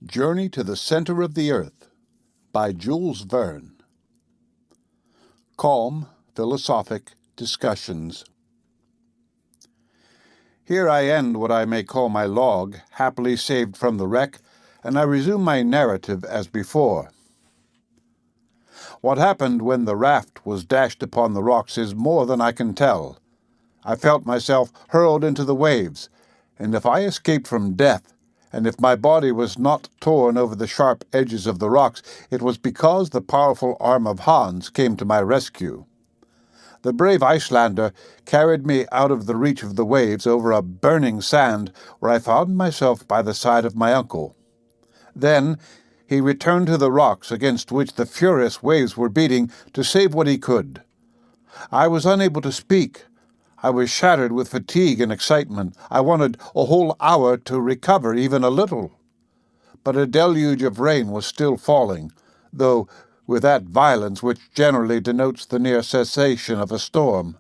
Journey to the Center of the Earth by Jules Verne. Calm, philosophic discussions. Here I end what I may call my log, happily saved from the wreck, and I resume my narrative as before. What happened when the raft was dashed upon the rocks is more than I can tell. I felt myself hurled into the waves, and if I escaped from death, and if my body was not torn over the sharp edges of the rocks, it was because the powerful arm of Hans came to my rescue. The brave Icelander carried me out of the reach of the waves over a burning sand, where I found myself by the side of my uncle. Then he returned to the rocks against which the furious waves were beating to save what he could. I was unable to speak. I was shattered with fatigue and excitement. I wanted a whole hour to recover even a little. But a deluge of rain was still falling, though with that violence which generally denotes the near cessation of a storm.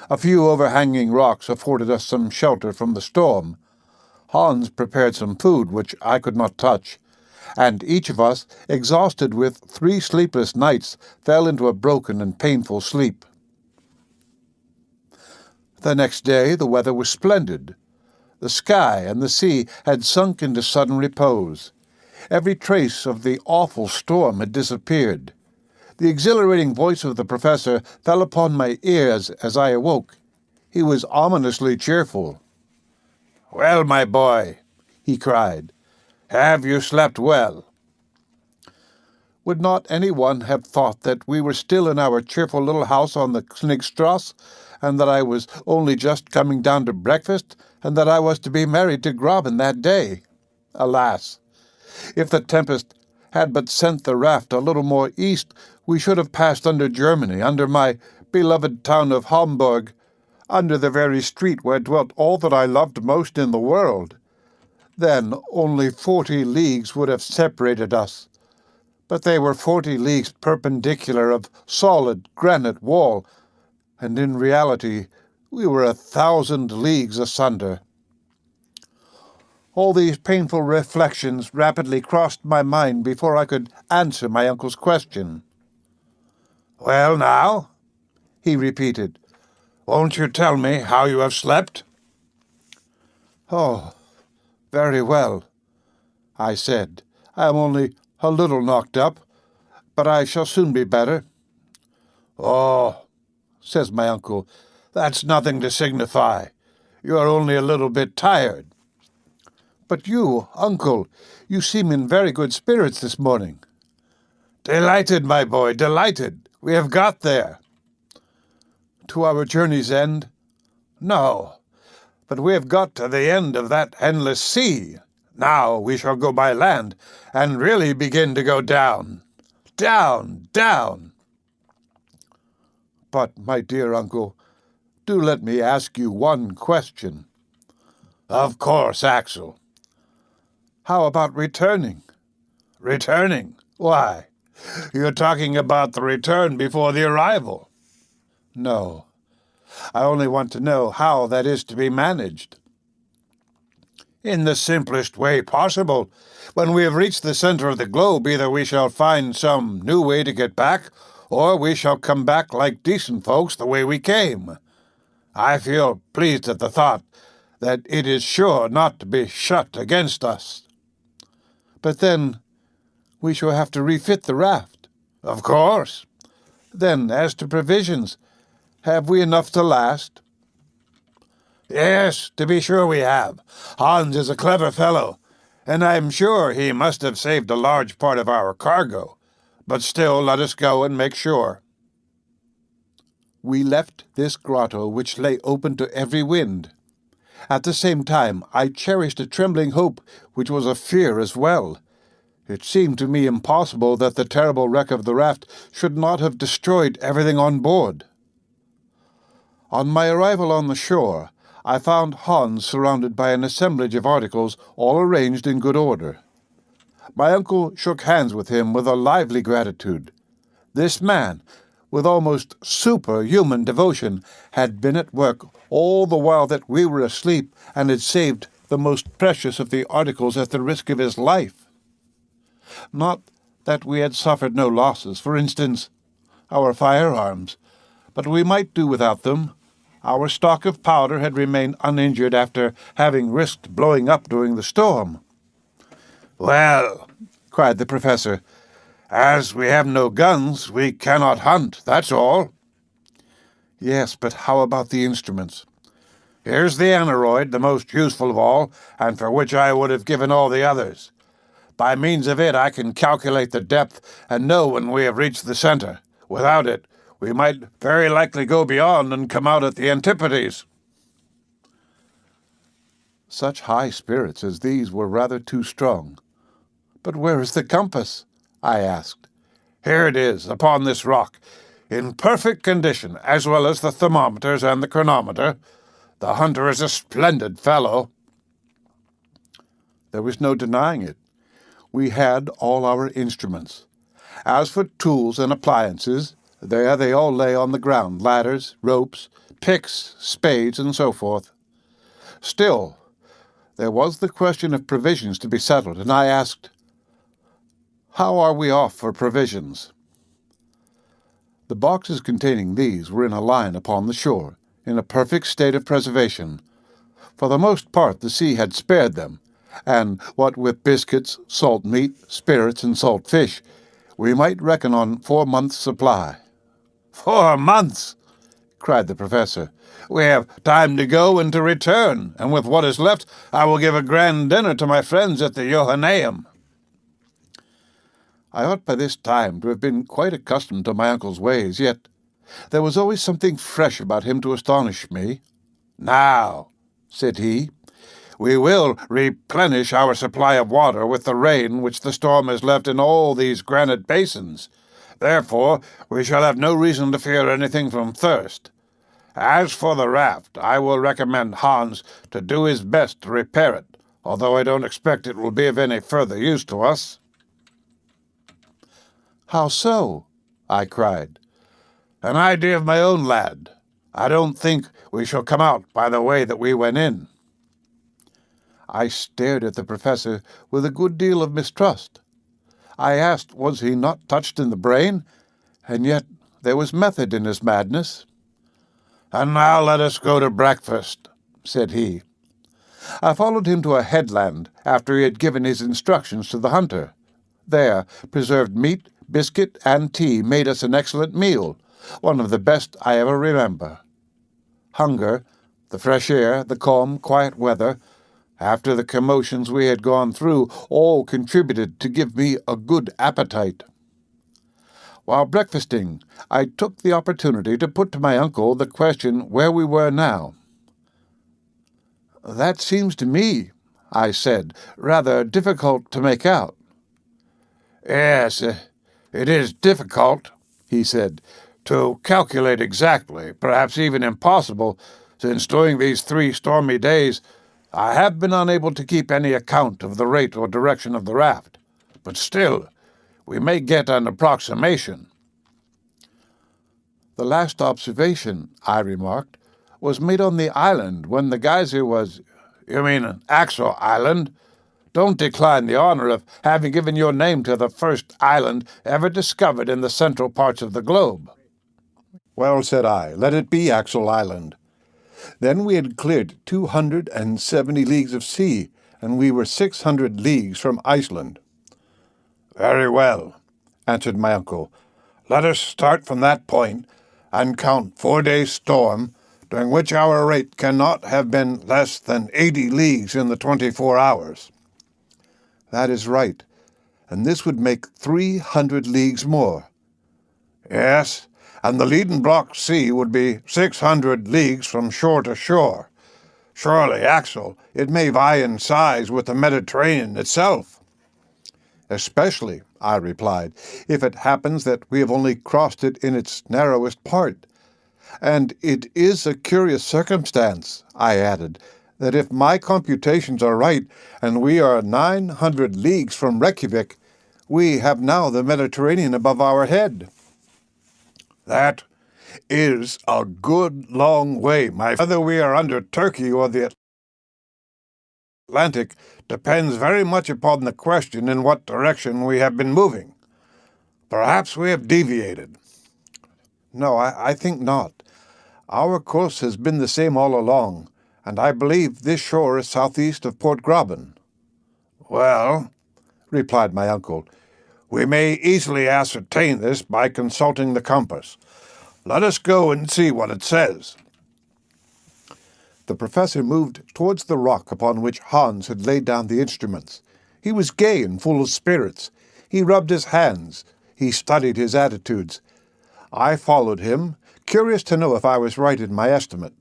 A few overhanging rocks afforded us some shelter from the storm. Hans prepared some food which I could not touch, and each of us, exhausted with 3 sleepless nights, fell into a broken and painful sleep. The next day the weather was splendid. The sky and the sea had sunk into sudden repose. Every trace of the awful storm had disappeared. The exhilarating voice of the professor fell upon my ears as I awoke. He was ominously cheerful. "Well, my boy," he cried, "have you slept well?" Would not anyone have thought that we were still in our cheerful little house on the Knigstrasse, and that I was only just coming down to breakfast, and that I was to be married to Graben that day? Alas! If the tempest had but sent the raft a little more east, we should have passed under Germany, under my beloved town of Hamburg, under the very street where dwelt all that I loved most in the world. Then only 40 leagues would have separated us. But they were 40 leagues perpendicular of solid granite wall, and in reality we were 1,000 leagues asunder. All these painful reflections rapidly crossed my mind before I could answer my uncle's question. "Well, now," he repeated, "won't you tell me how you have slept?" "Oh, very well," I said. "I am only a little knocked up, but I shall soon be better." "Oh," says my uncle, "that's nothing to signify. You are only a little bit tired." "But you, uncle, you seem in very good spirits this morning." "Delighted, my boy, delighted. We have got there." "To our journey's end?" "No, but we have got to the end of that endless sea. Now we shall go by land, and really begin to go down. Down, down." "But, my dear uncle, do let me ask you one question." "Of course, Axel." "How about returning?" "Returning? Why, you're talking about the return before the arrival." "No, I only want to know how that is to be managed." "In the simplest way possible. When we have reached the center of the globe, either we shall find some new way to get back, or we shall come back like decent folks the way we came. I feel pleased at the thought that it is sure not to be shut against us." "But then we shall have to refit the raft." "Of course." "Then, as to provisions, have we enough to last?" "Yes, to be sure we have. Hans is a clever fellow, and I am sure he must have saved a large part of our cargo. But still, let us go and make sure." We left this grotto, which lay open to every wind. At the same time, I cherished a trembling hope, which was a fear as well. It seemed to me impossible that the terrible wreck of the raft should not have destroyed everything on board. On my arrival on the shore, I found Hans surrounded by an assemblage of articles, all arranged in good order. My uncle shook hands with him with a lively gratitude. This man, with almost superhuman devotion, had been at work all the while that we were asleep, and had saved the most precious of the articles at the risk of his life. Not that we had suffered no losses, for instance, our firearms, but we might do without them. Our stock of powder had remained uninjured after having risked blowing up during the storm. "Well," cried the professor, "as we have no guns, we cannot hunt, that's all." "Yes, but how about the instruments?" "Here's the aneroid, the most useful of all, and for which I would have given all the others. By means of it I can calculate the depth and know when we have reached the center. Without it, we might very likely go beyond and come out at the antipodes." Such high spirits as these were rather too strong. "But where is the compass?" I asked. "Here it is, upon this rock, in perfect condition, as well as the thermometers and the chronometer. The hunter is a splendid fellow." There was no denying it. We had all our instruments. As for tools and appliances, there they all lay on the ground, ladders, ropes, picks, spades, and so forth. Still, there was the question of provisions to be settled, and I asked, "How are we off for provisions?" The boxes containing these were in a line upon the shore, in a perfect state of preservation. For the most part the sea had spared them, and what with biscuits, salt meat, spirits, and salt fish, we might reckon on 4 months' supply. "4 months!" cried the professor. "We have time to go and to return, and with what is left I will give a grand dinner to my friends at the Johanneum." I ought by this time to have been quite accustomed to my uncle's ways, yet there was always something fresh about him to astonish me. "Now," said he, "we will replenish our supply of water with the rain which the storm has left in all these granite basins. Therefore we shall have no reason to fear anything from thirst. As for the raft, I will recommend Hans to do his best to repair it, although I don't expect it will be of any further use to us." "How so?" I cried. "An idea of my own, lad. I don't think we shall come out by the way that we went in." I stared at the professor with a good deal of mistrust. I asked, was he not touched in the brain? And yet there was method in his madness. "And now let us go to breakfast," said he. I followed him to a headland after he had given his instructions to the hunter. There, preserved meat, biscuit, and tea made us an excellent meal, one of the best I ever remember. Hunger, the fresh air, the calm, quiet weather, after the commotions we had gone through, all contributed to give me a good appetite. While breakfasting, I took the opportunity to put to my uncle the question where we were now. "That seems to me," I said, "rather difficult to make out." "Yes, it is difficult," he said, "to calculate exactly, perhaps even impossible, since during these 3 stormy days I have been unable to keep any account of the rate or direction of the raft. But still, we may get an approximation." "The last observation," I remarked, "was made on the island when the geyser was—" "You mean Axel Island? Don't decline the honor of having given your name to the first island ever discovered in the central parts of the globe." "Well," said I, "let it be Axel Island." Then we had cleared 270 leagues of sea, and we were 600 leagues from Iceland. "Very well," answered my uncle. "Let us start from that point and count 4 days' storm, during which our rate cannot have been less than 80 leagues in the 24 hours. "That is right, and this would make 300 leagues more." "Yes, and the Liedenbrock Sea would be 600 leagues from shore to shore. Surely, Axel, it may vie in size with the Mediterranean itself." "Especially," I replied, "if it happens that we have only crossed it in its narrowest part. And it is a curious circumstance," I added, "that if my computations are right, and we are 900 leagues from Reykjavik, we have now the Mediterranean above our head." "That is a good long way, my friend. Whether we are under Turkey or the Atlantic depends very much upon the question in what direction we have been moving. Perhaps we have deviated." "No, I think not. Our course has been the same all along, and I believe this shore is southeast of Port Graben." "Well," replied my uncle, "we may easily ascertain this by consulting the compass. Let us go and see what it says." The professor moved towards the rock upon which Hans had laid down the instruments. He was gay and full of spirits. He rubbed his hands. He studied his attitudes. I followed him, curious to know if I was right in my estimate.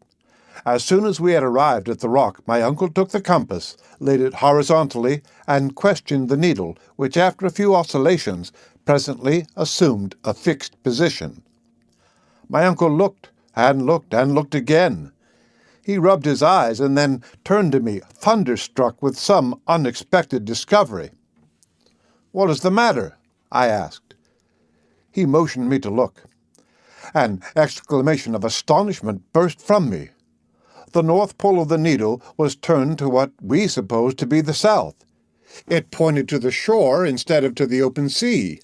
As soon as we had arrived at the rock, my uncle took the compass, laid it horizontally, and questioned the needle, which after a few oscillations presently assumed a fixed position. My uncle looked and looked and looked again. He rubbed his eyes and then turned to me, thunderstruck with some unexpected discovery. "What is the matter?" I asked. He motioned me to look. An exclamation of astonishment burst from me. The north pole of the needle was turned to what we supposed to be the south. It pointed to the shore instead of to the open sea.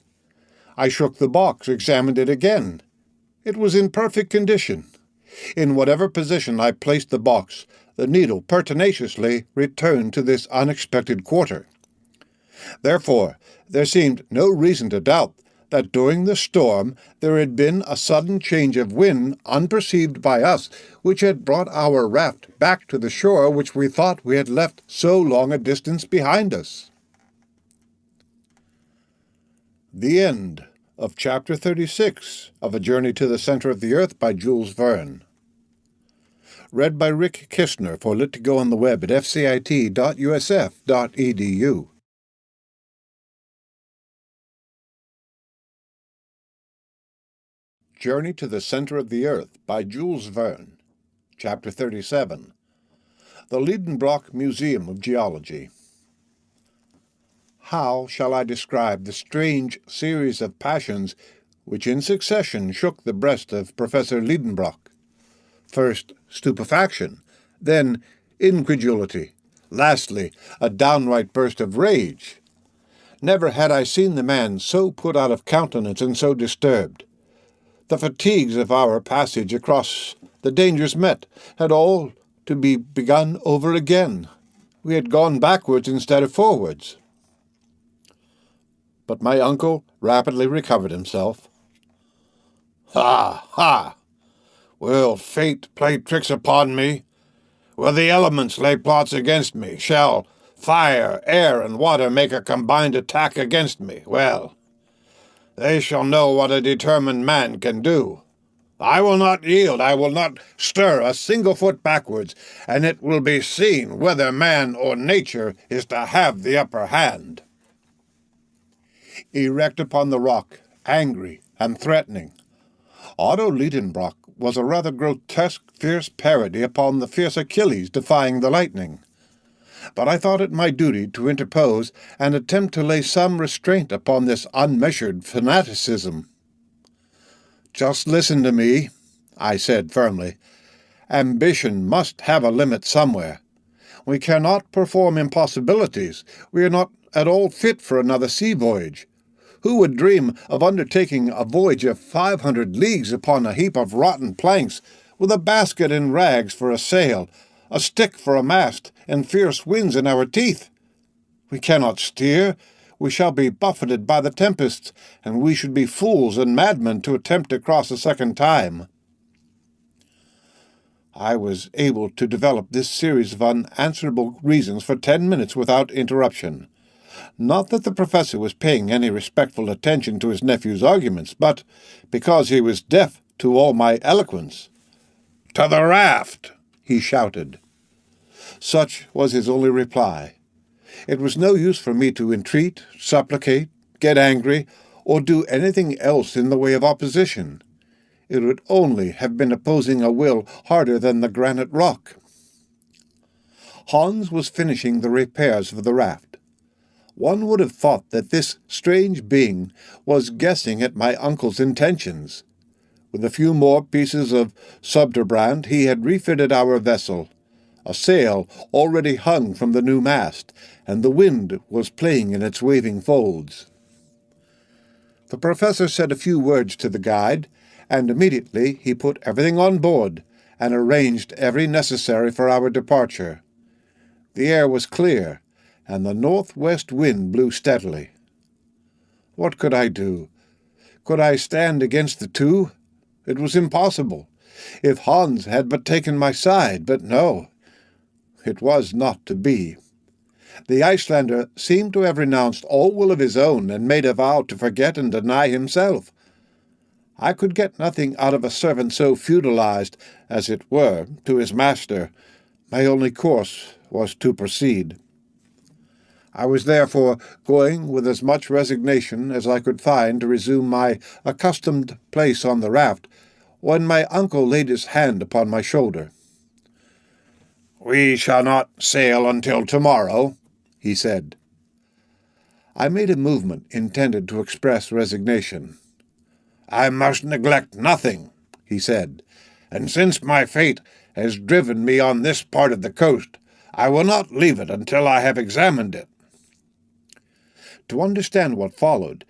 I shook the box, examined it again. It was in perfect condition. In whatever position I placed the box, the needle pertinaciously returned to this unexpected quarter. Therefore, there seemed no reason to doubt that during the storm there had been a sudden change of wind unperceived by us, which had brought our raft back to the shore which we thought we had left so long a distance behind us. The end of Chapter 36 of A Journey to the Center of the Earth by Jules Verne. Read by Rick Kistner for Lit2Go on the web at fcit.usf.edu. Journey to the Center of the Earth by Jules Verne. Chapter 37. The Liedenbrock Museum of Geology. How shall I describe the strange series of passions which in succession shook the breast of Professor Liedenbrock? First, stupefaction, then incredulity, lastly, a downright burst of rage. Never had I seen the man so put out of countenance and so disturbed. The fatigues of our passage across the dangers met had all to be begun over again. We had gone backwards instead of forwards. But my uncle rapidly recovered himself. "Ha! Ha! Will fate play tricks upon me? Will the elements lay plots against me? Shall fire, air, and water make a combined attack against me? Well, they shall know what a determined man can do. I will not yield, I will not stir a single foot backwards, and it will be seen whether man or nature is to have the upper hand." Erect upon the rock, angry and threatening, Otto Liedenbrock was a rather grotesque, fierce parody upon the fierce Achilles defying the lightning. But I thought it my duty to interpose and attempt to lay some restraint upon this unmeasured fanaticism. "Just listen to me," I said firmly. "Ambition must have a limit somewhere. We cannot perform impossibilities. We are not at all fit for another sea voyage. Who would dream of undertaking a voyage of 500 leagues upon a heap of rotten planks, with a basket and rags for a sail, a stick for a mast, and fierce winds in our teeth? We cannot steer. We shall be buffeted by the tempests, and we should be fools and madmen to attempt to cross a second time." I was able to develop this series of unanswerable reasons for 10 minutes without interruption. Not that the professor was paying any respectful attention to his nephew's arguments, but because he was deaf to all my eloquence. "To the raft!" he shouted. Such was his only reply. It was no use for me to entreat, supplicate, get angry, or do anything else in the way of opposition. It would only have been opposing a will harder than the granite rock. Hans was finishing the repairs of the raft. One would have thought that this strange being was guessing at my uncle's intentions. With a few more pieces of Subterbrand, he had refitted our vessel. A sail already hung from the new mast, and the wind was playing in its waving folds. The professor said a few words to the guide, and immediately he put everything on board and arranged every necessary for our departure. The air was clear, and the northwest wind blew steadily. What could I do? Could I stand against the two? It was impossible. If Hans had but taken my side, but no, it was not to be. The Icelander seemed to have renounced all will of his own and made a vow to forget and deny himself. I could get nothing out of a servant so feudalized, as it were, to his master. My only course was to proceed. I was therefore going with as much resignation as I could find to resume my accustomed place on the raft, when my uncle laid his hand upon my shoulder. "We shall not sail until tomorrow," he said. I made a movement intended to express resignation. "I must neglect nothing," he said, "and since my fate has driven me on this part of the coast, I will not leave it until I have examined it." To understand what followed,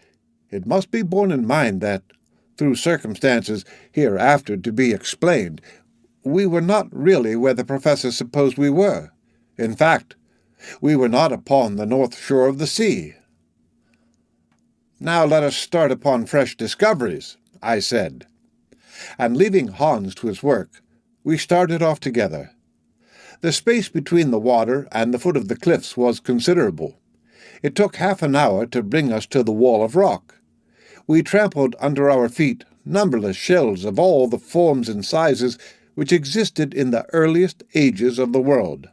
it must be borne in mind that, through circumstances hereafter to be explained, we were not really where the professor supposed we were. In fact, we were not upon the north shore of the sea. "Now let us start upon fresh discoveries," I said. And leaving Hans to his work, we started off together. The space between the water and the foot of the cliffs was considerable. It took half an hour to bring us to the wall of rock. We trampled under our feet numberless shells of all the forms and sizes which existed in the earliest ages of the world.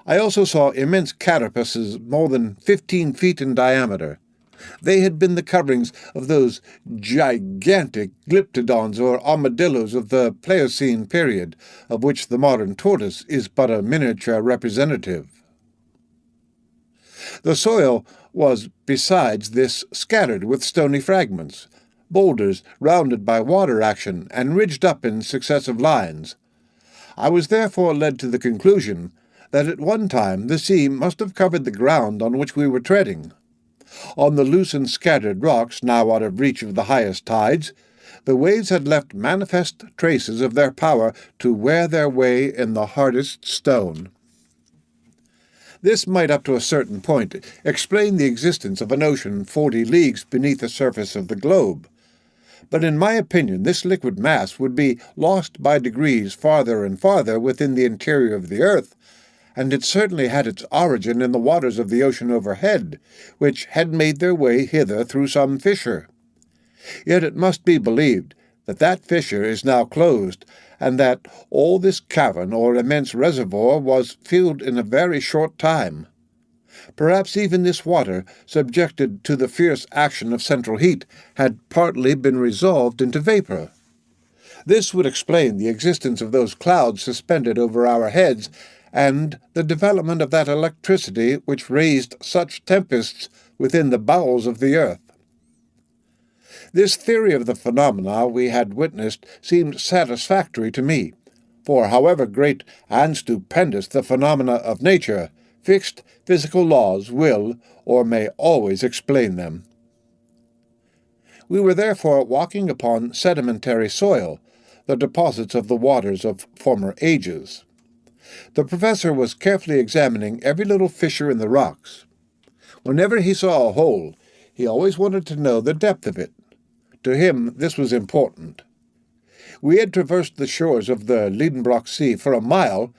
I also saw immense carapaces more than 15 feet in diameter. They had been the coverings of those gigantic glyptodons or armadillos of the Pliocene period, of which the modern tortoise is but a miniature representative. The soil was, besides this, scattered with stony fragments, boulders rounded by water action and ridged up in successive lines. I was therefore led to the conclusion that at one time the sea must have covered the ground on which we were treading. On the loose and scattered rocks, now out of reach of the highest tides, the waves had left manifest traces of their power to wear their way in the hardest stone. This might, up to a certain point, explain the existence of an ocean 40 leagues beneath the surface of the globe. But in my opinion this liquid mass would be lost by degrees farther and farther within the interior of the earth, and it certainly had its origin in the waters of the ocean overhead, which had made their way hither through some fissure. Yet it must be believed that that fissure is now closed, and that all this cavern or immense reservoir was filled in a very short time. Perhaps even this water, subjected to the fierce action of central heat, had partly been resolved into vapor. This would explain the existence of those clouds suspended over our heads, and the development of that electricity which raised such tempests within the bowels of the earth. This theory of the phenomena we had witnessed seemed satisfactory to me, for however great and stupendous the phenomena of nature, fixed physical laws will or may always explain them. We were therefore walking upon sedimentary soil, the deposits of the waters of former ages. The professor was carefully examining every little fissure in the rocks. Whenever he saw a hole, he always wanted to know the depth of it. To him this was important. We had traversed the shores of the Liedenbrock Sea for a mile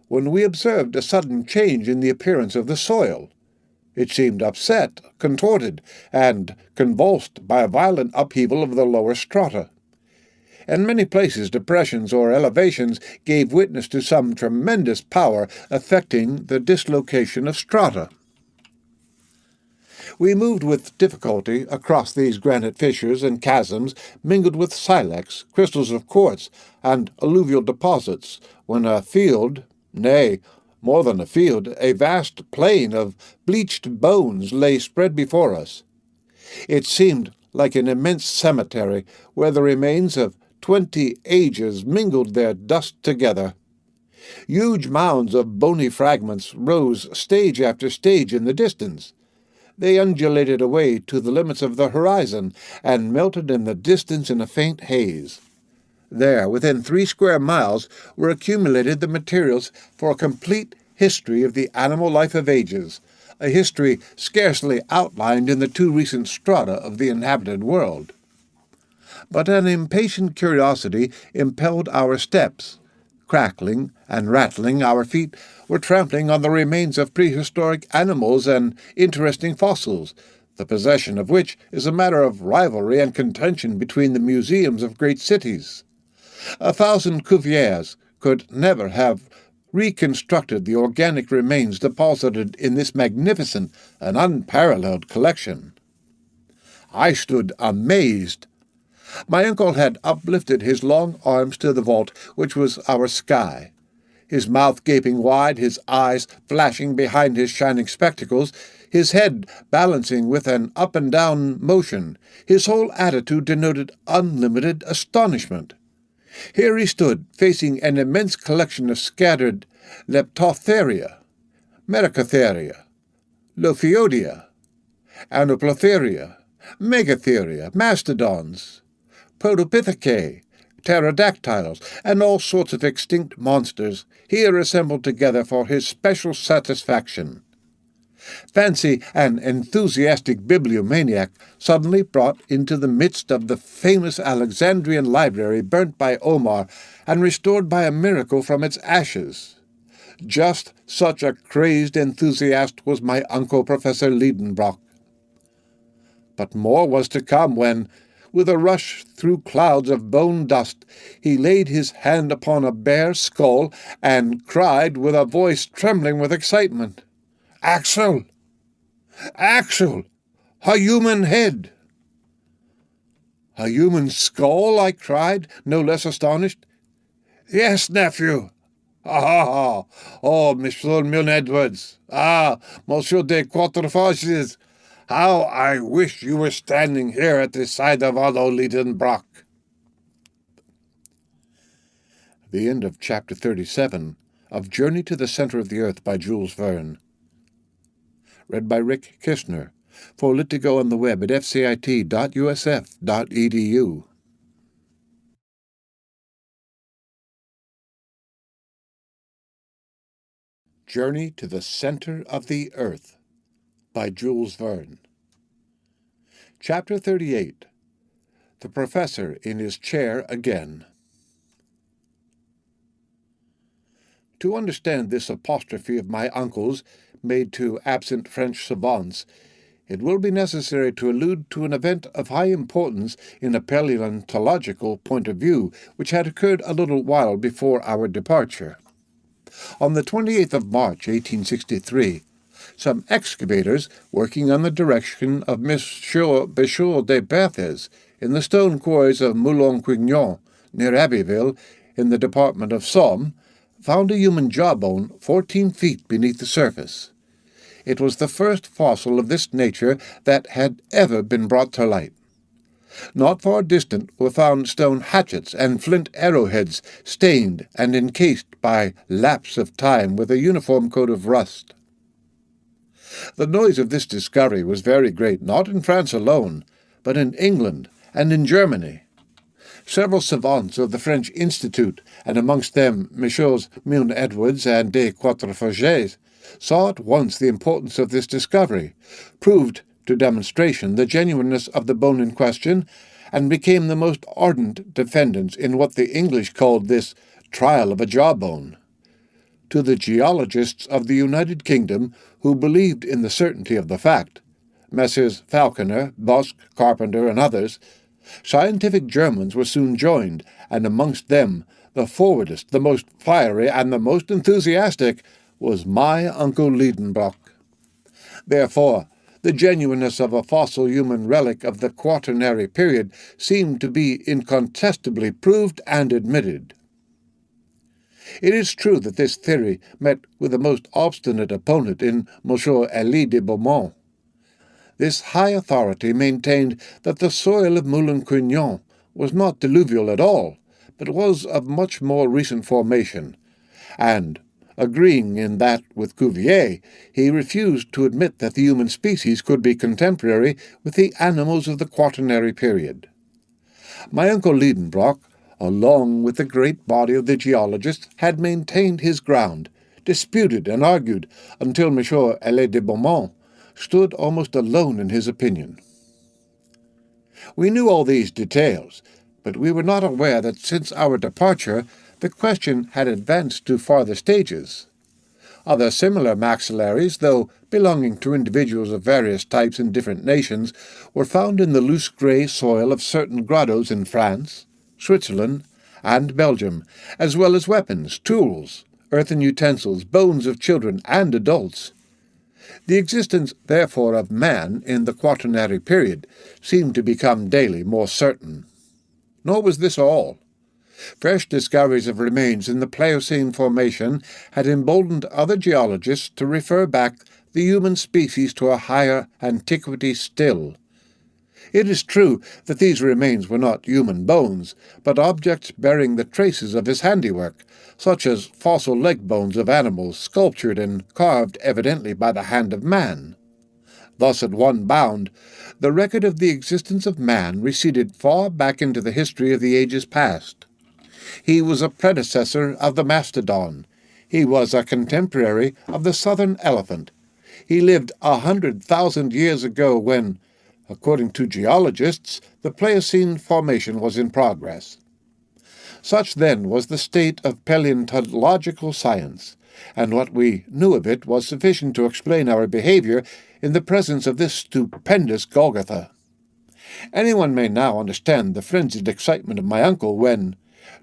when we observed a sudden change in the appearance of the soil. It seemed upset, contorted, and convulsed by a violent upheaval of the lower strata. In many places depressions or elevations gave witness to some tremendous power affecting the dislocation of strata. We moved with difficulty across these granite fissures and chasms mingled with silex, crystals of quartz, and alluvial deposits, when a field, nay, more than a field, a vast plain of bleached bones lay spread before us. It seemed like an immense cemetery where the remains of 20 ages mingled their dust together. Huge mounds of bony fragments rose stage after stage in the distance. They undulated away to the limits of the horizon and melted in the distance in a faint haze. There, within 3 square miles, were accumulated the materials for a complete history of the animal life of ages, a history scarcely outlined in the 2 recent strata of the inhabited world. But an impatient curiosity impelled our steps. Crackling and rattling, our feet were trampling on the remains of prehistoric animals and interesting fossils, the possession of which is a matter of rivalry and contention between the museums of great cities. 1,000 Cuviers could never have reconstructed the organic remains deposited in this magnificent and unparalleled collection. I stood amazed. My uncle had uplifted his long arms to the vault, which was our sky. His mouth gaping wide, his eyes flashing behind his shining spectacles, his head balancing with an up-and-down motion, his whole attitude denoted unlimited astonishment. Here he stood, facing an immense collection of scattered Leptotheria, Mericotheria, Lophiodia, Anoplotheria, Megatheria, Mastodons, Protopithecae, pterodactyls, and all sorts of extinct monsters, here assembled together for his special satisfaction. Fancy an enthusiastic bibliomaniac suddenly brought into the midst of the famous Alexandrian library burnt by Omar and restored by a miracle from its ashes. Just such a crazed enthusiast was my uncle Professor Liedenbrock. But more was to come when, with a rush through clouds of bone dust, he laid his hand upon a bare skull and cried with a voice trembling with excitement, "Axel! Axel! A human head!" "A human skull?" I cried, no less astonished. "Yes, nephew." "Ah! Oh, Monsieur Milne Edwards! Ah, Monsieur de Quatrefages! How I wish you were standing here at the side of Otto Liedenbrock." The end of Chapter 37 of Journey to the Center of the Earth by Jules Verne. Read by Rick Kistner. For Lit to Go on the web at fcit.usf.edu. Journey to the Center of the Earth by Jules Verne. Chapter 38. The Professor in his Chair Again. To understand this apostrophe of my uncle's, made to absent French savants, it will be necessary to allude to an event of high importance in a paleontological point of view, which had occurred a little while before our departure. On the 28th of March, 1863, some excavators, working on the direction of Monsieur Béchot de Berthez in the stone quarries of Moulin-Quignon, near Abbeville, in the department of Somme, found a human jawbone 14 feet beneath the surface. It was the first fossil of this nature that had ever been brought to light. Not far distant were found stone hatchets and flint arrowheads stained and encased by lapse of time with a uniform coat of rust. The noise of this discovery was very great, not in France alone, but in England and in Germany. Several savants of the French Institute, and amongst them Messieurs Milne Edwards and de Quatrefages, saw at once the importance of this discovery, proved to demonstration the genuineness of the bone in question, and became the most ardent defendants in what the English called this trial of a jawbone. To the geologists of the United Kingdom, who believed in the certainty of the fact, Messrs. Falconer, Bosc, Carpenter, and others, scientific Germans were soon joined, and amongst them the forwardest, the most fiery, and the most enthusiastic was my Uncle Liedenbrock. Therefore, the genuineness of a fossil human relic of the Quaternary period seemed to be incontestably proved and admitted. It is true that this theory met with a most obstinate opponent in Monsieur Elie de Beaumont. This high authority maintained that the soil of Moulin-Quignon was not diluvial at all, but was of much more recent formation, And, agreeing in that with Cuvier, he refused to admit that the human species could be contemporary with the animals of the Quaternary period. My uncle Liedenbrock, along with the great body of the geologists, had maintained his ground, disputed and argued until M. Hélène de Beaumont stood almost alone in his opinion. We knew all these details, but we were not aware that since our departure the question had advanced to farther stages. Other similar maxillaries, though belonging to individuals of various types in different nations, were found in the loose grey soil of certain grottos in France, Switzerland, and Belgium, as well as weapons, tools, earthen utensils, bones of children and adults. The existence, therefore, of man in the Quaternary period seemed to become daily more certain. Nor was this all. Fresh discoveries of remains in the Pliocene formation had emboldened other geologists to refer back the human species to a higher antiquity still. It is true that these remains were not human bones, but objects bearing the traces of his handiwork, such as fossil leg bones of animals sculptured and carved evidently by the hand of man. Thus, at one bound, the record of the existence of man receded far back into the history of the ages past. He was a predecessor of the mastodon. He was a contemporary of the southern elephant. He lived 100,000 years ago when, according to geologists, the Pliocene formation was in progress. Such then was the state of paleontological science, and what we knew of it was sufficient to explain our behavior in the presence of this stupendous Golgotha. Anyone may now understand the frenzied excitement of my uncle when,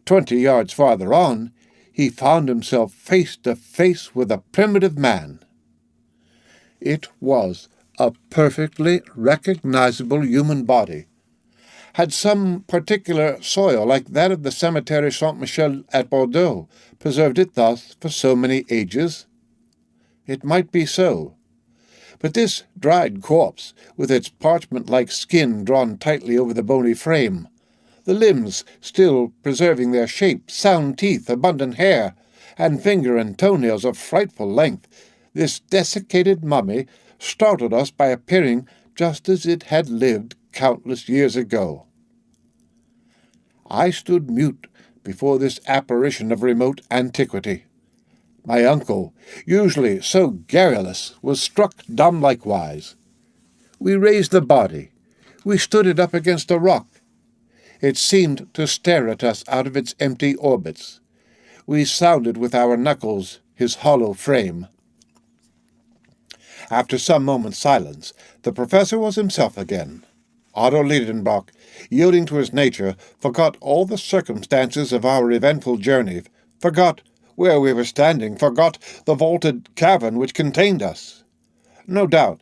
20 yards farther on, he found himself face to face with a primitive man. It was a perfectly recognizable human body. Had some particular soil, like that of the Cemetery Saint-Michel at Bordeaux, preserved it thus for so many ages? It might be so. But this dried corpse, with its parchment-like skin drawn tightly over the bony frame, the limbs still preserving their shape, sound teeth, abundant hair, and finger and toenails of frightful length, this desiccated mummy startled us by appearing just as it had lived countless years ago. I stood mute before this apparition of remote antiquity. My uncle, usually so garrulous, was struck dumb likewise. We raised the body. We stood it up against a rock. It seemed to stare at us out of its empty orbits. We sounded with our knuckles his hollow frame. After some moments' silence, the professor was himself again. Otto Liedenbrock, yielding to his nature, forgot all the circumstances of our eventful journey, forgot where we were standing, forgot the vaulted cavern which contained us. No doubt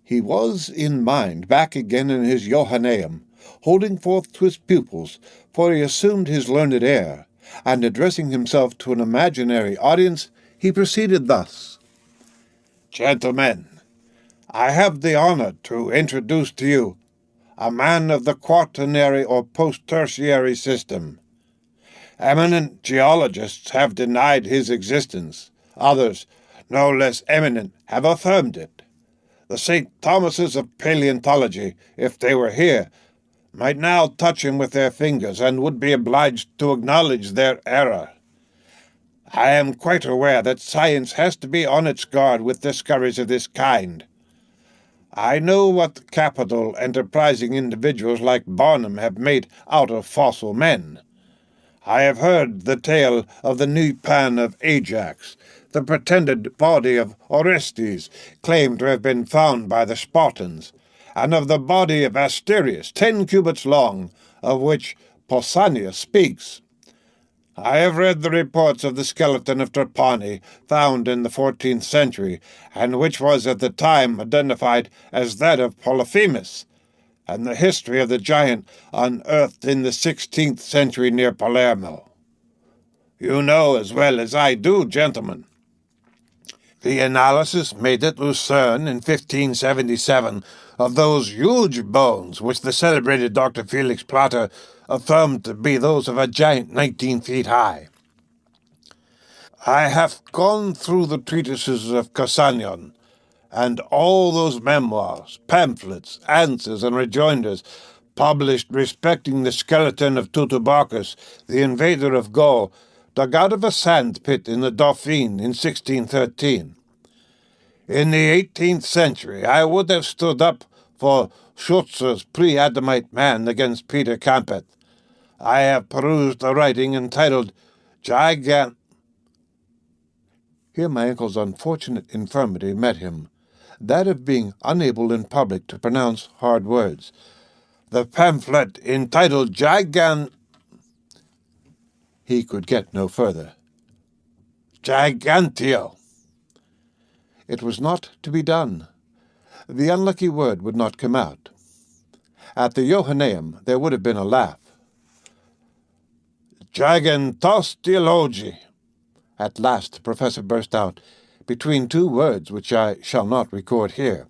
he was in mind back again in his Johanneum, holding forth to his pupils, for he assumed his learned air, and addressing himself to an imaginary audience, he proceeded thus. "Gentlemen, I have the honor to introduce to you a man of the Quaternary or post-tertiary system. Eminent geologists have denied his existence. Others, no less eminent, have affirmed it. The St. Thomases of paleontology, if they were here, might now touch him with their fingers and would be obliged to acknowledge their error. I am quite aware that science has to be on its guard with discoveries of this kind. I know what capital enterprising individuals like Barnum have made out of fossil men. I have heard the tale of the knee pan of Ajax, the pretended body of Orestes, claimed to have been found by the Spartans, and of the body of Asterius, 10 cubits long, of which Pausanias speaks. I have read the reports of the skeleton of Trapani, found in the 14th century, and which was at the time identified as that of Polyphemus, and the history of the giant unearthed in the 16th century near Palermo. You know as well as I do, gentlemen. The analysis made at Lucerne in 1577 of those huge bones which the celebrated Dr. Felix Plater affirmed to be those of a giant 19 feet high. I have gone through the treatises of Cassanion, and all those memoirs, pamphlets, answers, and rejoinders published respecting the skeleton of Teutoburchus, the invader of Gaul, dug out of a sand pit in the Dauphine in 1613. In the 18th century, I would have stood up for Schutzer's pre-Adamite man against Peter Campet. I have perused a writing entitled Gigant. Here my uncle's unfortunate infirmity met him, that of being unable in public to pronounce hard words. The pamphlet entitled He could get no further. Gigantio. It was not to be done. The unlucky word would not come out. At the Johanneum there would have been a laugh. Gigantos theologi. At last the professor burst out, between two words which I shall not record here.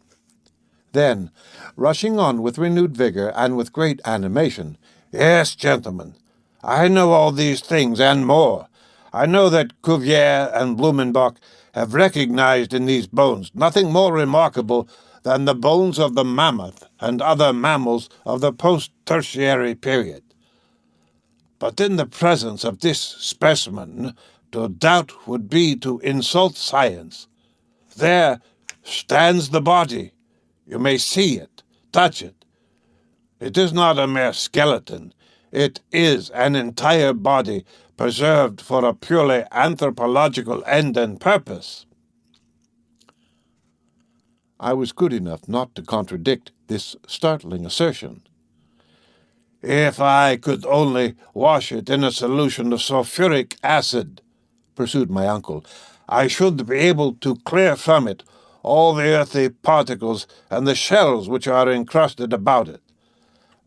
Then, rushing on with renewed vigor and with great animation, "Yes, gentlemen, I know all these things and more. I know that Cuvier and Blumenbach have recognized in these bones nothing more remarkable than the bones of the mammoth and other mammals of the post-tertiary period. But in the presence of this specimen, to doubt would be to insult science. There stands the body. You may see it, touch it. It is not a mere skeleton. It is an entire body preserved for a purely anthropological end and purpose." I was good enough not to contradict this startling assertion. "If I could only wash it in a solution of sulfuric acid," pursued my uncle, "I should be able to clear from it all the earthy particles and the shells which are encrusted about it.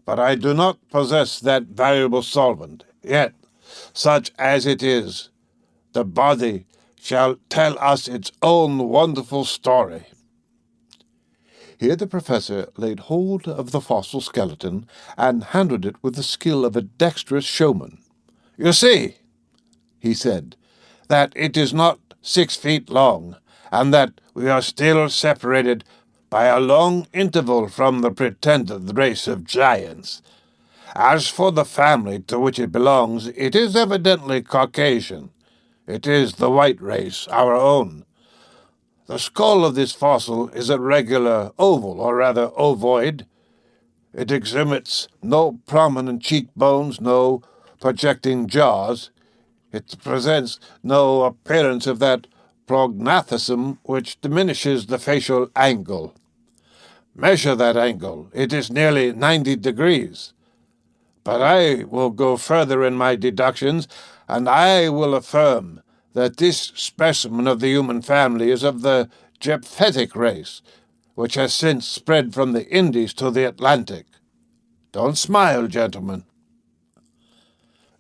But I do not possess that valuable solvent. Yet, such as it is, the body shall tell us its own wonderful story." Here the professor laid hold of the fossil skeleton and handled it with the skill of a dexterous showman. "You see," he said, "that it is not 6 feet long, and that we are still separated by a long interval from the pretended race of giants. As for the family to which it belongs, it is evidently Caucasian. It is the white race, our own. The skull of this fossil is a regular oval, or rather ovoid. It exhibits no prominent cheekbones, no projecting jaws. It presents no appearance of that prognathism which diminishes the facial angle. Measure that angle. It is nearly 90 degrees. But I will go further in my deductions, and I will affirm that this specimen of the human family is of the Japhetic race, which has since spread from the Indies to the Atlantic. Don't smile, gentlemen."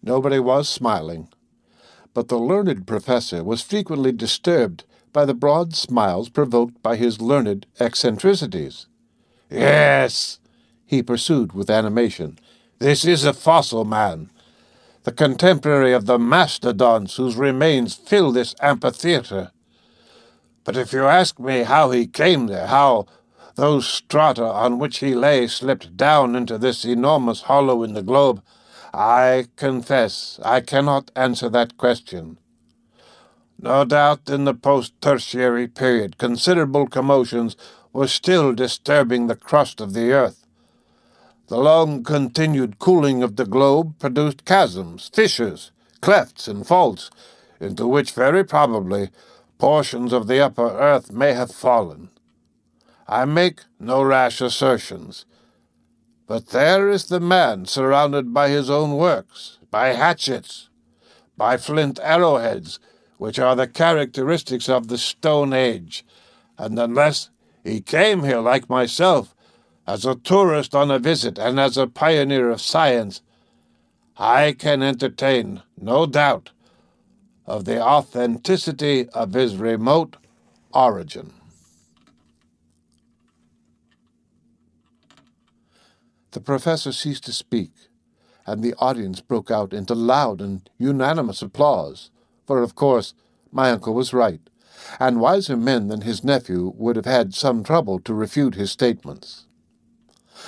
Nobody was smiling, but the learned professor was frequently disturbed by the broad smiles provoked by his learned eccentricities. "Yes," he pursued with animation, "this is a fossil man, the contemporary of the mastodons whose remains fill this amphitheatre. But if you ask me how he came there, how those strata on which he lay slipped down into this enormous hollow in the globe, I confess I cannot answer that question. No doubt in the post-tertiary period considerable commotions were still disturbing the crust of the earth. The long-continued cooling of the globe produced chasms, fissures, clefts, and faults, into which very probably portions of the upper earth may have fallen. I make no rash assertions, but there is the man surrounded by his own works, by hatchets, by flint arrowheads, which are the characteristics of the Stone Age, and unless he came here like myself, as a tourist on a visit and as a pioneer of science, I can entertain no doubt of the authenticity of his remote origin." The professor ceased to speak, and the audience broke out into loud and unanimous applause, for, of course, My uncle was right, and wiser men than his nephew would have had some trouble to refute his statements.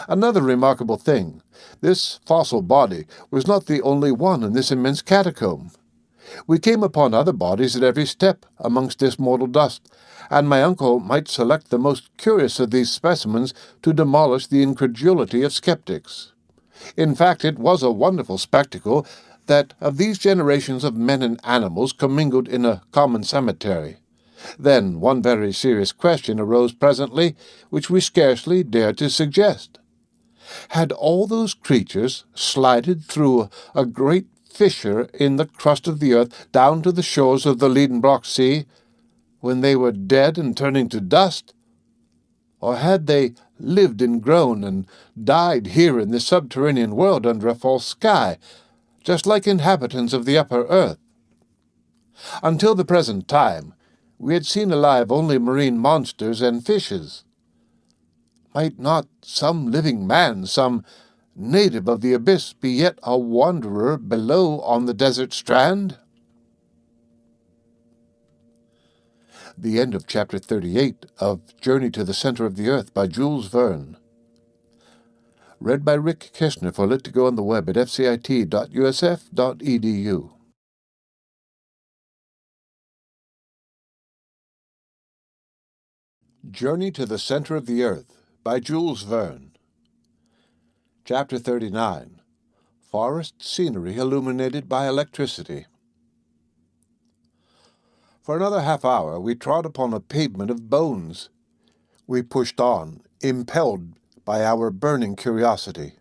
Another remarkable thing, this fossil body was not the only one in this immense catacomb. We came upon other bodies at every step amongst this mortal dust, and my uncle might select the most curious of these specimens to demolish the incredulity of skeptics. In fact, it was a wonderful spectacle that of these generations of men and animals commingled in a common cemetery. Then one very serious question arose presently, which we scarcely dared to suggest. Had all those creatures slided through a great fissure in the crust of the earth down to the shores of the Liedenbrock Sea, when they were dead and turning to dust? Or had they lived and grown and died here in this subterranean world under a false sky, just like inhabitants of the upper earth? Until the present time, we had seen alive only marine monsters and fishes. Might not some living man, some native of the abyss, be yet a wanderer below on the desert strand? The end of Chapter 38 of Journey to the Center of the Earth by Jules Verne. Read by Rick Kishner for Lit2Go on the web at fcit.usf.edu. Journey to the Center of the Earth by Jules Verne. Chapter 39. Forest Scenery Illuminated by Electricity. For another half-hour we trod upon a pavement of bones. We pushed on, impelled by our burning curiosity.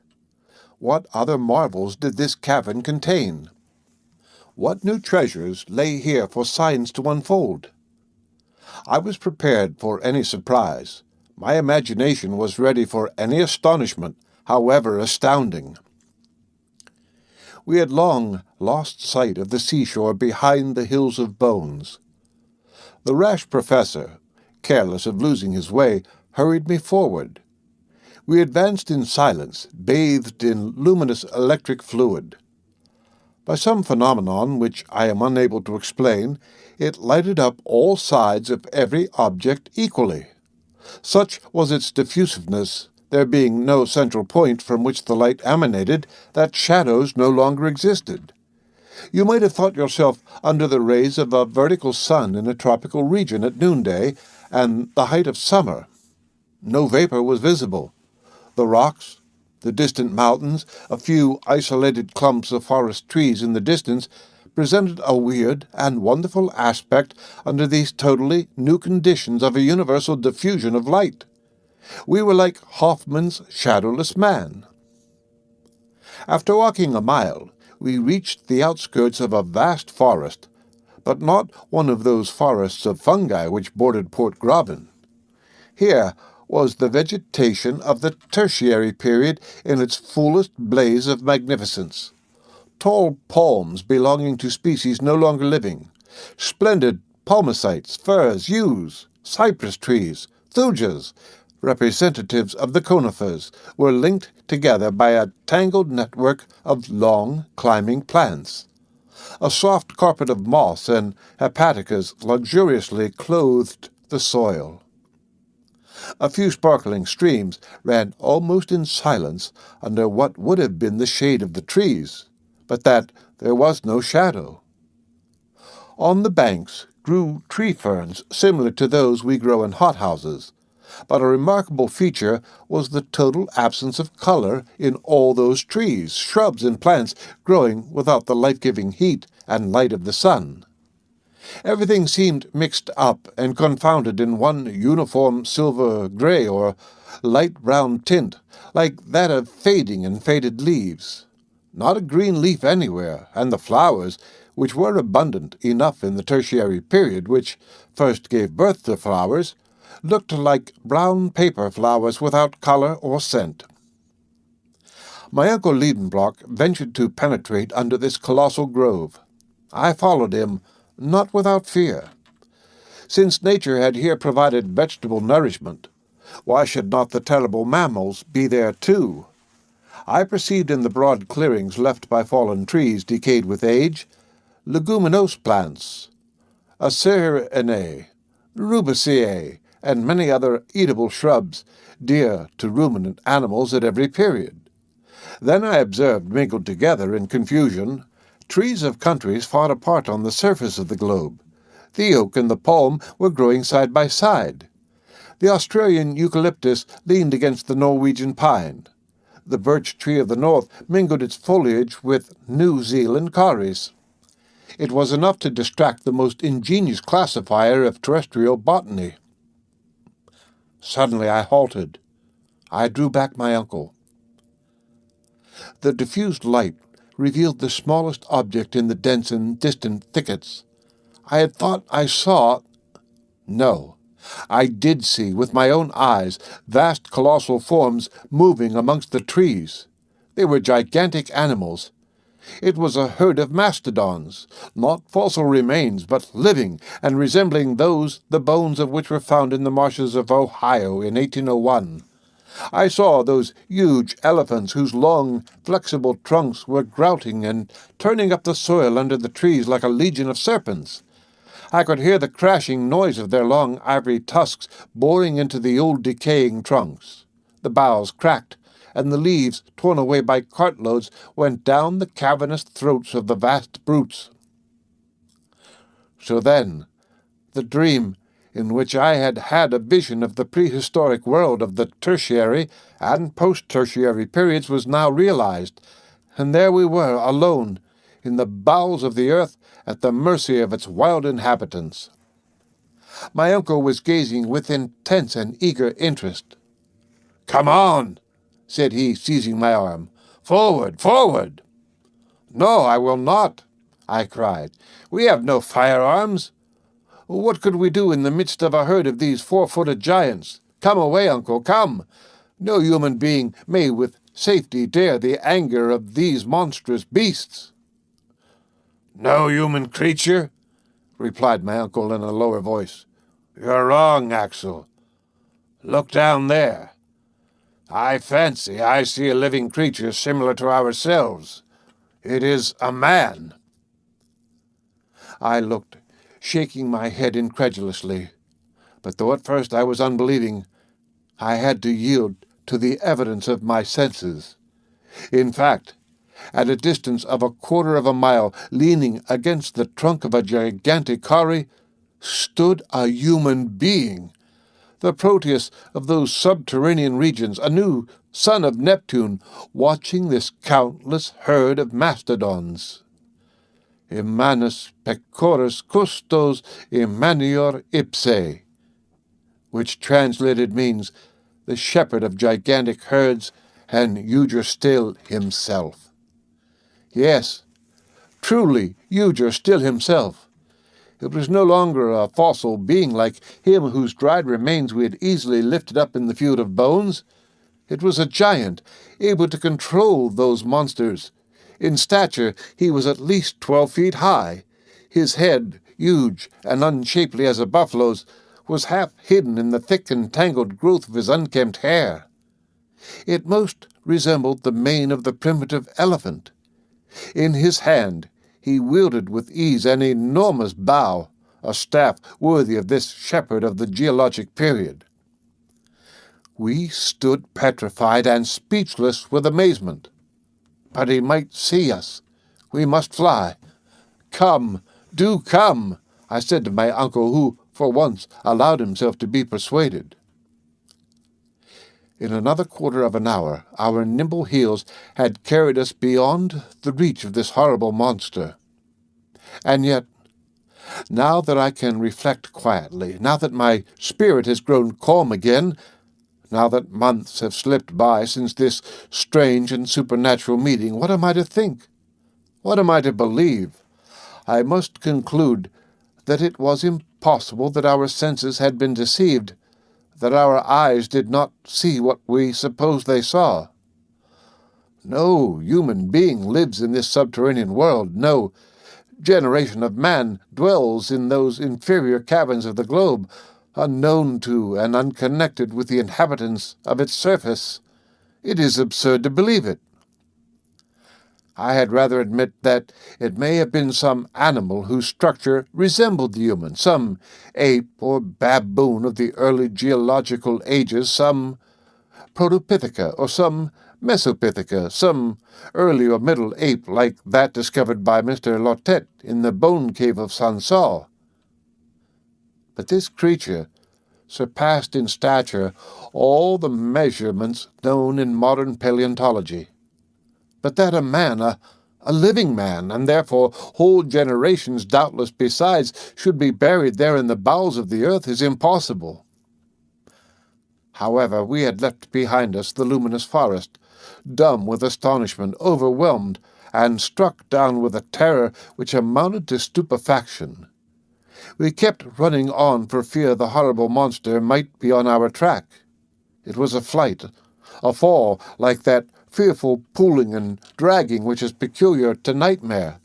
What other marvels did this cavern contain? What new treasures lay here for science to unfold? I was prepared for any surprise. My imagination was ready for any astonishment, however astounding. We had long lost sight of the seashore behind the hills of bones. The rash professor, careless of losing his way, hurried me forward. We advanced in silence, bathed in luminous electric fluid. By some phenomenon which I am unable to explain, it lighted up all sides of every object equally. Such was its diffusiveness, there being no central point from which the light emanated, that shadows no longer existed. You might have thought yourself under the rays of a vertical sun in a tropical region at noonday and the height of summer. No vapor was visible. The rocks, the distant mountains, a few isolated clumps of forest trees in the distance, presented a weird and wonderful aspect under these totally new conditions of a universal diffusion of light. We were like Hoffman's shadowless man. After walking a mile, we reached the outskirts of a vast forest, but not one of those forests of fungi which bordered Port Graben. Here was the vegetation of the Tertiary period in its fullest blaze of magnificence. Tall palms belonging to species no longer living, splendid palmacites, firs, yews, cypress trees, thujas, representatives of the conifers, were linked together by a tangled network of long, climbing plants. A soft carpet of moss and hepaticas luxuriously clothed the soil. A few sparkling streams ran almost in silence under what would have been the shade of the trees, but that there was no shadow. On the banks grew tree ferns similar to those we grow in hothouses, but a remarkable feature was the total absence of color in all those trees, shrubs, and plants growing without the life-giving heat and light of the sun. Everything seemed mixed up and confounded in one uniform silver-gray or light-brown tint, like that of fading and faded leaves. Not a green leaf anywhere, and the flowers, which were abundant enough in the Tertiary period, which first gave birth to flowers, looked like brown paper flowers without color or scent. My uncle Liedenbrock ventured to penetrate under this colossal grove. I followed him, not without fear. Since nature had here provided vegetable nourishment, why should not the terrible mammals be there too? I perceived in the broad clearings left by fallen trees decayed with age, leguminose plants, Acerinae, Rubiceae, and many other eatable shrubs, dear to ruminant animals at every period. Then I observed, mingled together in confusion, trees of countries far apart on the surface of the globe. The oak and the palm were growing side by side. The Australian eucalyptus leaned against the Norwegian pine. The birch tree of the north mingled its foliage with New Zealand kauris. It was enough to distract the most ingenious classifier of terrestrial botany. Suddenly I halted. I drew back my uncle. The diffused light revealed the smallest object in the dense and distant thickets. I had thought I saw— No, I did see, with my own eyes, vast colossal forms moving amongst the trees. They were gigantic animals. It was a herd of mastodons, not fossil remains, but living, and resembling those the bones of which were found in the marshes of Ohio in 1801. I saw those huge elephants whose long, flexible trunks were grouting and turning up the soil under the trees like a legion of serpents. I could hear the crashing noise of their long ivory tusks boring into the old decaying trunks. The boughs cracked, and the leaves, torn away by cartloads, went down the cavernous throats of the vast brutes. So then, the dream in which I had had a vision of the prehistoric world of the tertiary and post-tertiary periods was now realized, and there we were, alone, in the bowels of the earth, at the mercy of its wild inhabitants. My uncle was gazing with intense and eager interest. "Come on," said he, seizing my arm. "Forward, forward!" "No, I will not," I cried. "We have no firearms. What could we do in the midst of a herd of these 4-footed giants? Come away, uncle, come! No human being may with safety dare the anger of these monstrous beasts." "No human creature?" replied my uncle in a lower voice. "You're wrong, Axel. Look down there. I fancy I see a living creature similar to ourselves. It is a man." I looked, shaking my head incredulously. But though at first I was unbelieving, I had to yield to the evidence of my senses. In fact, at a distance of 1/4 of a mile, leaning against the trunk of a gigantic kauri, stood a human being, the Proteus of those subterranean regions, a new son of Neptune, watching this countless herd of mastodons. Immanus pecoris custos immanior ipse, which translated means the shepherd of gigantic herds and Still himself. Yes, truly, Still himself. It was no longer a fossil being like him whose dried remains we had easily lifted up in the field of bones. It was a giant, able to control those monsters. In stature, he was at least 12 feet high. His head, huge and unshapely as a buffalo's, was half hidden in the thick and tangled growth of his unkempt hair. It most resembled the mane of the primitive elephant. In his hand he wielded with ease an enormous bow, a staff worthy of this shepherd of the geologic period. We stood petrified and speechless with amazement. But he might see us. We must fly. "Come, do come," I said to my uncle, who, for once, allowed himself to be persuaded. In another 1/4 of an hour, our nimble heels had carried us beyond the reach of this horrible monster. And yet, now that I can reflect quietly, now that my spirit has grown calm again, now that months have slipped by since this strange and supernatural meeting, what am I to think? What am I to believe? I must conclude that it was impossible that our senses had been deceived, that our eyes did not see what we supposed they saw. No human being lives in this subterranean world. No generation of man dwells in those inferior caverns of the globe, unknown to and unconnected with the inhabitants of its surface. It is absurd to believe it. I had rather admit that it may have been some animal whose structure resembled the human, some ape or baboon of the early geological ages, some Protopitheca or some Mesopitheca, some early or middle ape like that discovered by Mr. Lautet in the bone cave of Sansol. But this creature surpassed in stature all the measurements known in modern paleontology. But that a man, a living man, and therefore whole generations doubtless besides, should be buried there in the bowels of the earth is impossible. However, we had left behind us the luminous forest, dumb with astonishment, overwhelmed, and struck down with a terror which amounted to stupefaction. We kept running on for fear the horrible monster might be on our track. It was a flight, a fall like that fearful pulling and dragging which is peculiar to nightmare.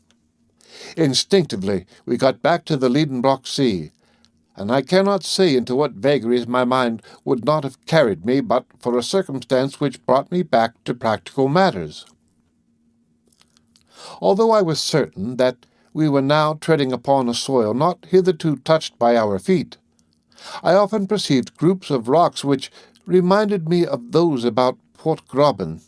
Instinctively we got back to the Liedenbrock Sea, and I cannot say into what vagaries my mind would not have carried me but for a circumstance which brought me back to practical matters. Although I was certain that we were now treading upon a soil not hitherto touched by our feet, I often perceived groups of rocks which reminded me of those about Port Graben.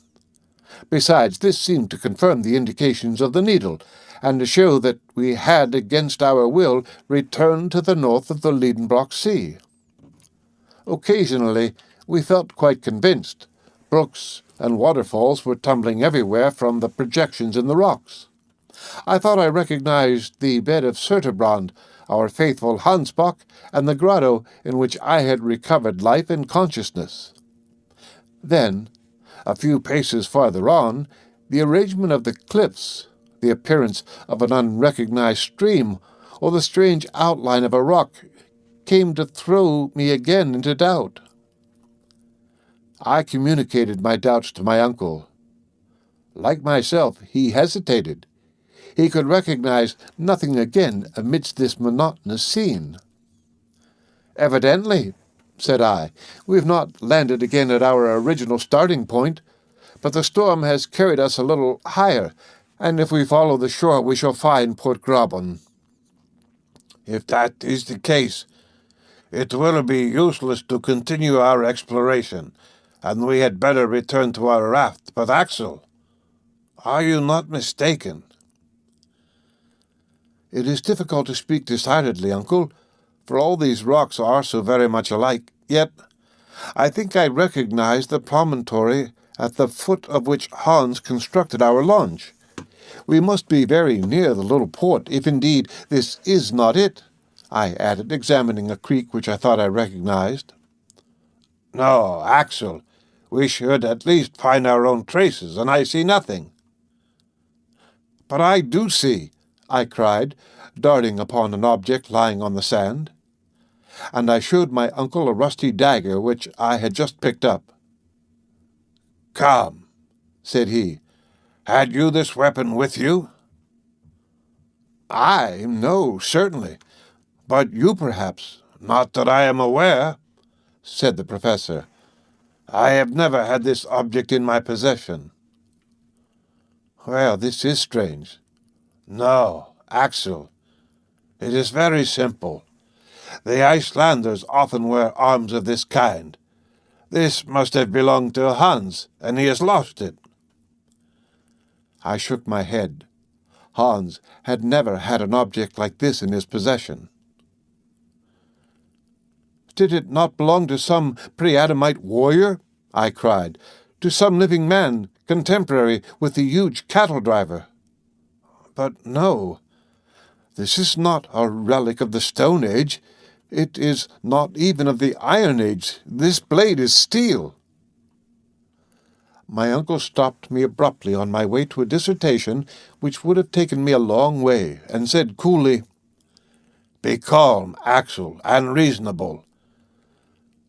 Besides, this seemed to confirm the indications of the needle, and to show that we had, against our will, returned to the north of the Liedenbrock Sea. Occasionally we felt quite convinced. Brooks and waterfalls were tumbling everywhere from the projections in the rocks. I thought I recognized the bed of Surturbrand, our faithful Hansbach, and the grotto in which I had recovered life and consciousness. Then, a few paces farther on, the arrangement of the cliffs, the appearance of an unrecognized stream, or the strange outline of a rock came to throw me again into doubt. I communicated my doubts to my uncle. Like myself, he hesitated. He could recognize nothing again amidst this monotonous scene. "Evidently," said I, "we have not landed again at our original starting point, but the storm has carried us a little higher, and if we follow the shore we shall find Port Graben." "If that is the case, it will be useless to continue our exploration, and we had better return to our raft. But, Axel, are you not mistaken?" "It is difficult to speak decidedly, uncle, for all these rocks are so very much alike. Yet I think I recognize the promontory at the foot of which Hans constructed our launch. We must be very near the little port, if indeed this is not it," I added, examining a creek which I thought I recognized. "No, Axel, we should at least find our own traces, and I see nothing." "But I do see," I cried, darting upon an object lying on the sand. And I showed my uncle a rusty dagger which I had just picked up. "Come," said he, "had you this weapon with you?" "I? No, certainly. But you, perhaps?" "Not that I am aware," said the professor. "I have never had this object in my possession." "Well, this is strange." "No, Axel, it is very simple. The Icelanders often wear arms of this kind. This must have belonged to Hans, and he has lost it." I shook my head. Hans had never had an object like this in his possession. "Did it not belong to some pre-Adamite warrior?" I cried. "To some living man, contemporary with the huge cattle-driver?" "But no. This is not a relic of the Stone Age. It is not even of the Iron Age. This blade is steel." My uncle stopped me abruptly on my way to a dissertation which would have taken me a long way, and said coolly, "Be calm, Axel, and reasonable.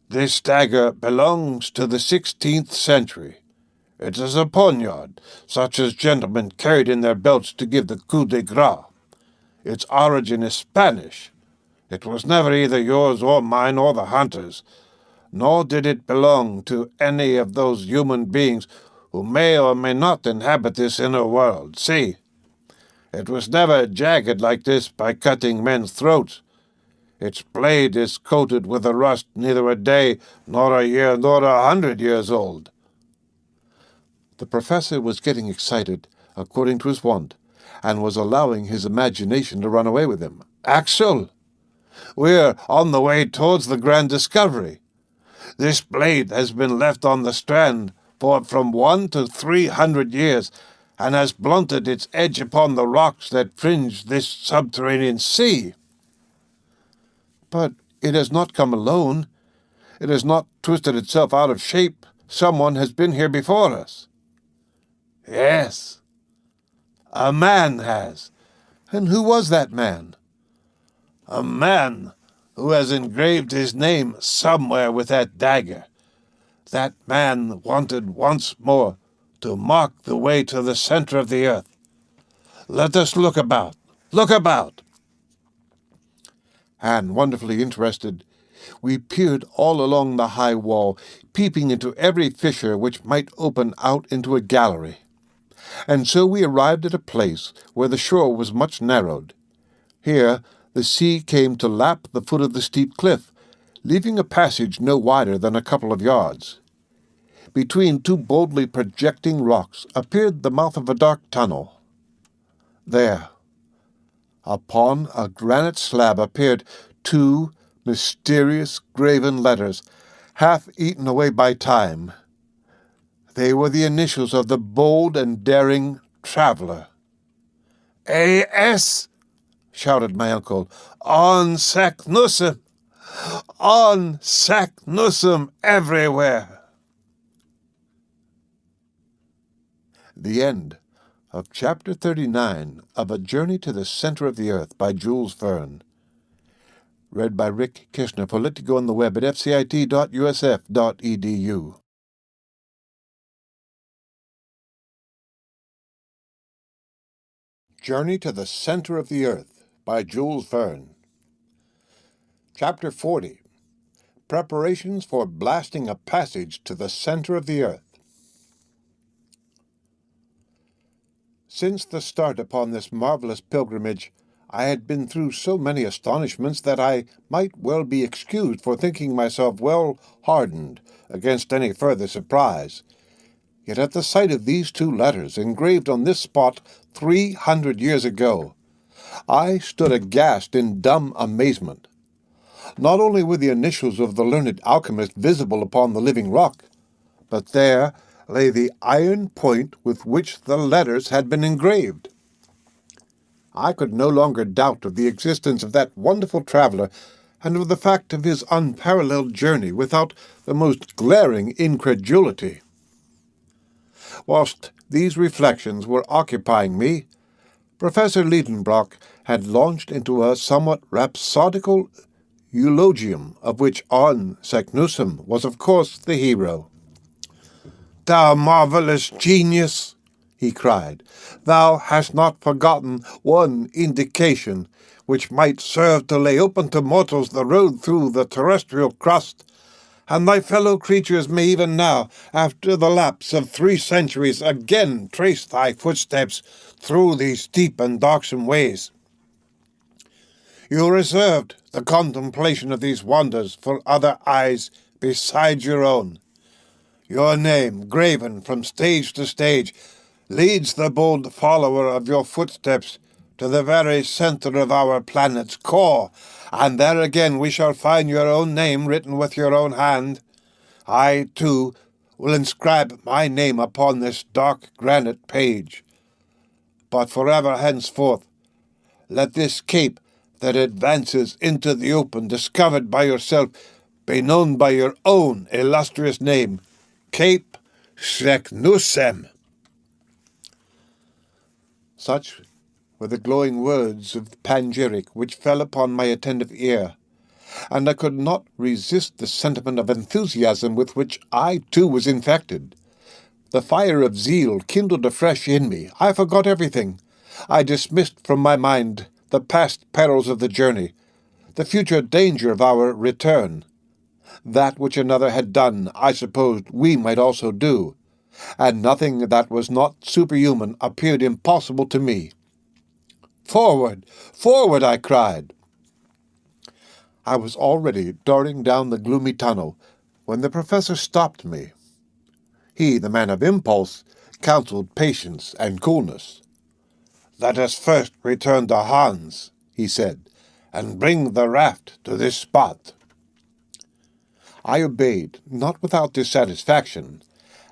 This dagger belongs to the 16th century. It is a poniard, such as gentlemen carried in their belts to give the coup de grace. Its origin is Spanish. It was never either yours or mine or the hunter's, nor did it belong to any of those human beings who may or may not inhabit this inner world. See, it was never jagged like this by cutting men's throats. Its blade is coated with a rust neither a day, nor a year, nor 100 years old." The professor was getting excited, according to his wont, and was allowing his imagination to run away with him. "Axel, we're on the way towards the grand discovery. This blade has been left on the strand for from 1 to 300 years, and has blunted its edge upon the rocks that fringe this subterranean sea." "But it has not come alone. It has not twisted itself out of shape. Someone has been here before us." "Yes, a man has." "And who was that man?" "A man who has engraved his name somewhere with that dagger. That man wanted once more to mark the way to the center of the earth. Let us look about. Look about." And, wonderfully interested, we peered all along the high wall, peeping into every fissure which might open out into a gallery. And so we arrived at a place where the shore was much narrowed. Here the sea came to lap the foot of the steep cliff, leaving a passage no wider than a couple of yards. Between two boldly projecting rocks appeared the mouth of a dark tunnel. There, upon a granite slab, appeared 2 mysterious graven letters, half eaten away by time. They were the initials of the bold and daring traveller. "A.S.!" shouted my uncle. "On Saknussem! On Saknussem everywhere!" The end of Chapter 39 of A Journey to the Center of the Earth by Jules Verne. Read by Rick Kishner for Litigo on the web at fcit.usf.edu. Journey to the Center of the Earth by Jules Verne. Chapter 40. Preparations for blasting a passage to the center of the earth. Since the start upon this marvelous pilgrimage, I had been through so many astonishments that I might well be excused for thinking myself well hardened against any further surprise. Yet at the sight of these 2 letters, engraved on this spot 300 years ago, I stood aghast in dumb amazement. Not only were the initials of the learned alchemist visible upon the living rock, but there lay the iron point with which the letters had been engraved. I could no longer doubt of the existence of that wonderful traveller and of the fact of his unparalleled journey without the most glaring incredulity. Whilst these reflections were occupying me, Professor Liedenbrock had launched into a somewhat rhapsodical eulogium, of which On Saknussem was of course the hero. "Thou marvelous genius!" he cried. "Thou hast not forgotten one indication which might serve to lay open to mortals the road through the terrestrial crust, and thy fellow creatures may even now, after the lapse of 3 centuries, again trace thy footsteps through these steep and darksome ways. You reserved the contemplation of these wonders for other eyes besides your own. Your name, graven from stage to stage, leads the bold follower of your footsteps to the very center of our planet's core, and there again we shall find your own name written with your own hand. I, too, will inscribe my name upon this dark granite page. But forever henceforth, let this cape that advances into the open, discovered by yourself, be known by your own illustrious name, Cape Saknussem." Such were the glowing words of panegyric which fell upon my attentive ear, and I could not resist the sentiment of enthusiasm with which I too was infected. The fire of zeal kindled afresh in me. I forgot everything. I dismissed from my mind the past perils of the journey, the future danger of our return. That which another had done, I supposed we might also do. and nothing that was not superhuman appeared impossible to me. "Forward! Forward!" I cried. I was already darting down the gloomy tunnel when the professor stopped me. He, the man of impulse, counseled patience and coolness. "Let us first return to Hans," he said, "and bring the raft to this spot." I obeyed, not without dissatisfaction,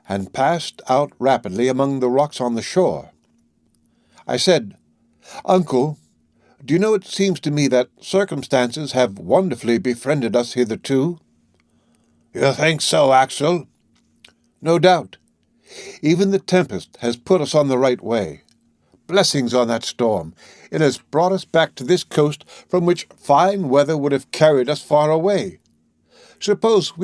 and passed out rapidly among the rocks on the shore. I said, "Uncle, do you know, it seems to me that circumstances have wonderfully befriended us hitherto." "You think so, Axel?" "No doubt. Even the tempest has put us on the right way. Blessings on that storm. It has brought us back to this coast from which fine weather would have carried us far away. Suppose we